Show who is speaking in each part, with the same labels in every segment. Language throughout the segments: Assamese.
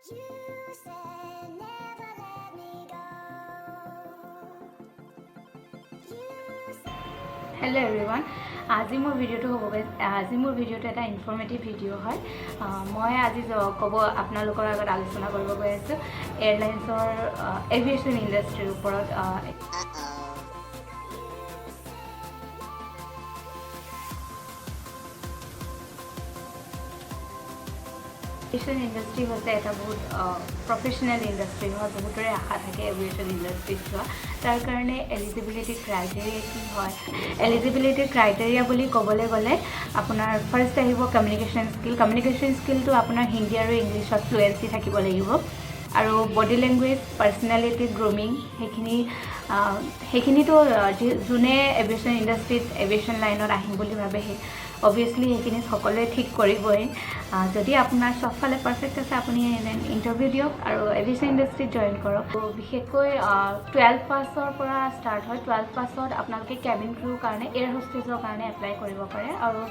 Speaker 1: You said never let me go. You said
Speaker 2: Hello everyone. আজি মোৰ ভিডিঅ'টো হ'ব আজি মোৰ ভিডিঅ'টো এটা ইনফৰ্মেটিভ ভিডিঅ' হয়। মই আজি ক'ব আপোনালোকৰ আগত আলোচনা কৰিব গৈ আছোঁ এয়াৰলাইন্সৰ এভিয়েশ্যন ইণ্ডাষ্ট্ৰীৰ ওপৰত। এভিয়েশ্যন ইণ্ডাষ্ট্ৰী হৈছে এটা বহুত প্ৰফেশ্যনেল ইণ্ডাষ্ট্ৰী হয়। বহুতৰে আশা থাকে এভিয়েশ্যন ইণ্ডাষ্ট্ৰীত যোৱা। তাৰ কাৰণে এলিজিবিলিটি ক্ৰাইটেৰিয়া কি হয়? এলিজিবিলিটি ক্ৰাইটেৰিয়া বুলি ক'বলৈ গ'লে আপোনাৰ ফাৰ্ষ্ট আহিব কমিউনিকেশ্যন স্কিল। কমিউনিকেশ্যন স্কিলটো আপোনাৰ হিন্দী আৰু ইংলিছত ফ্লুৱেঞ্চি থাকিব লাগিব। আৰু বডি লেংগুৱেজ, পাৰ্চনেলিটি, গ্ৰুমিং সেইখিনিতো যোনে এভিয়েশ্যন ইণ্ডাষ্ট্ৰীত এভিয়েশ্যন লাইনত আহিম বুলি ভাবে অবভিয়াছলি সেইখিনি সকলোৱে ঠিক কৰিবই। যদি আপোনাৰ চবফালে পাৰফেক্ট আছে আপুনি ইণ্টাৰভিউ দিয়ক আৰু এভিয়েশ্যন ইণ্ডাষ্ট্ৰীত জইন কৰক। বিশেষকৈ 12 পাছৰ পৰা ষ্টাৰ্ট হয়। 12 পাছত আপোনালোকে কেবিন ক্ৰুৰ কাৰণে, এয়াৰ হোষ্টেজৰ কাৰণে এপ্লাই কৰিব পাৰে। আৰু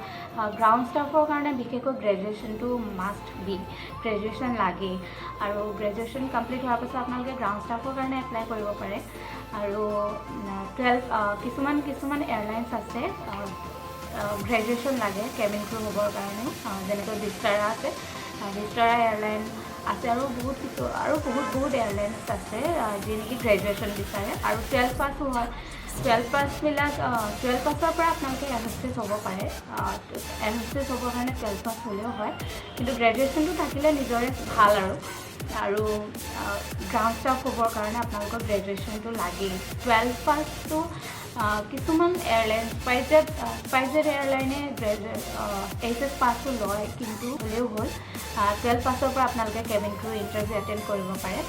Speaker 2: গ্ৰাউণ্ড ষ্টাফৰ কাৰণে বিশেষকৈ গ্ৰেজুৱেশ্যনটো মাষ্ট বি, গ্ৰেজুৱেশ্যন লাগেই। আৰু গ্ৰেজুৱেশ্যন কমপ্লিট হোৱাৰ পাছত আপোনালোকে গ্ৰাউণ্ড ষ্টাফৰ কাৰণে এপ্লাই কৰিব পাৰে। আৰু 12 কিছুমান এয়াৰলাইন্স আছে গ্ৰেজুৱেশ্যন লাগে কেবিন ক্ৰু হ'বৰ কাৰণেও, যেনেকৈ ভিস্তাৰা আছে, ভিস্তাৰা এয়াৰলাইন আছে আৰু বহুত এয়াৰলাইন্স আছে যি নেকি গ্ৰেজুৱেশ্যন বিচাৰে। আৰু 12 পাছো হয়। 12 পাছৰ পৰা আপোনালোকে এয়াৰ হোষ্টেজ হ'ব পাৰে। এয়াৰ হোষ্টেজ হ'বৰ কাৰণে 12 পাছ হ'লেও হয়, কিন্তু গ্ৰেজুৱেশ্যনটো থাকিলে নিজৰে ভাল। আৰু গ্ৰাউণ্ড ষ্টাফ হ'বৰ কাৰণে আপোনালোকৰ গ্ৰেজুৱেশ্যনটো লাগেই। 12 পাছটো কিছুমান এয়াৰলাইন স্পাইজেট এয়াৰলাইনে HS পাছো লয়, কিন্তু হ'লেও হ'ল 12 পাছৰ পৰা আপোনালোকে কেবিন ক্ৰু ইণ্টাৰভিউ এটেণ্ড কৰিব পাৰে।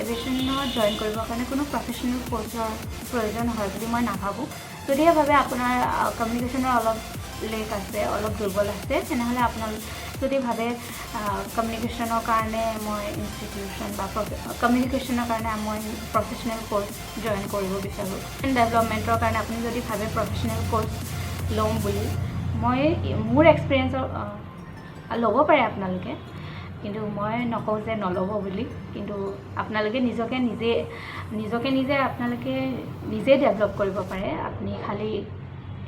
Speaker 2: এভিয়েশ্যনত জইন কৰিবৰ কাৰণে কোনো প্ৰফেশ্যনেল কোৰ্চৰ প্ৰয়োজন হয় বুলি মই নাভাবোঁ। যদিহে ভাবে আপোনাৰ কমিউনিকেশ্যনৰ অলপ লেক আছে, অলপ দুৰ্বল আছে, তেনেহ'লে আপোনালোক যদি ভাবে কমিউনিকেশ্যনৰ কাৰণে মই ইনষ্টিটিউশ্যন বা কমিউনিকেশ্যনৰ কাৰণে মই প্ৰফেশ্যনেল কোৰ্চ জইন কৰিব বিচাৰোঁ, ডেভেলপমেণ্টৰ কাৰণে আপুনি যদি ভাবে প্ৰফেশ্যনেল কোৰ্চ ল'ম বুলি, মোৰ এক্সপিৰিয়েঞ্চৰ ল'ব পাৰে আপোনালোকে, কিন্তু মই নকওঁ যে নল'ব বুলি। কিন্তু আপোনালোকে নিজকে নিজে আপোনালোকে নিজে ডেভেলপ কৰিব পাৰে। আপুনি খালি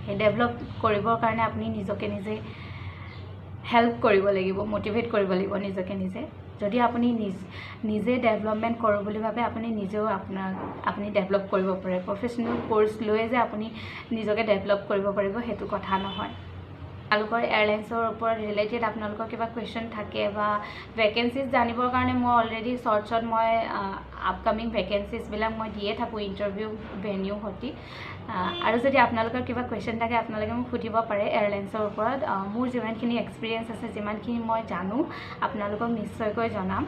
Speaker 2: সেই ডেভেলপ কৰিবৰ কাৰণে আপুনি নিজকে নিজে হেল্প কৰিব লাগিব, মটিভেট কৰিব লাগিব নিজকে নিজে। যদি আপুনি নিজে ডেভেলপমেণ্ট কৰোঁ বুলি ভাবে, আপুনি নিজেও আপুনি ডেভেলপ কৰিব পাৰে। প্ৰফেশ্যনেল কোৰ্চ লৈ যে আপুনি নিজকে ডেভেলপ কৰিব পাৰিব সেইটো কথা নহয়। আপোনালোকৰ এয়াৰলাইন্সৰ ওপৰত ৰিলেটেড আপোনালোকৰ কিবা কুৱেশ্যন থাকে বা ভেকেঞ্চিজ জানিবৰ কাৰণে মই অলৰেডি শ্বৰ্টছত মই আপকামিং ভেকেঞ্চিজবিলাক মই দিয়ে থাকোঁ ইণ্টাৰভিউ ভেনিউ সৈতে। আৰু যদি আপোনালোকৰ কিবা কুৱেশ্যন থাকে আপোনালোকে মোক সুধিব পাৰে এয়াৰলাইন্সৰ ওপৰত। মোৰ যিমানখিনি এক্সপিৰিয়েঞ্চ আছে, যিমানখিনি মই জানো আপোনালোকক নিশ্চয়কৈ জনাম।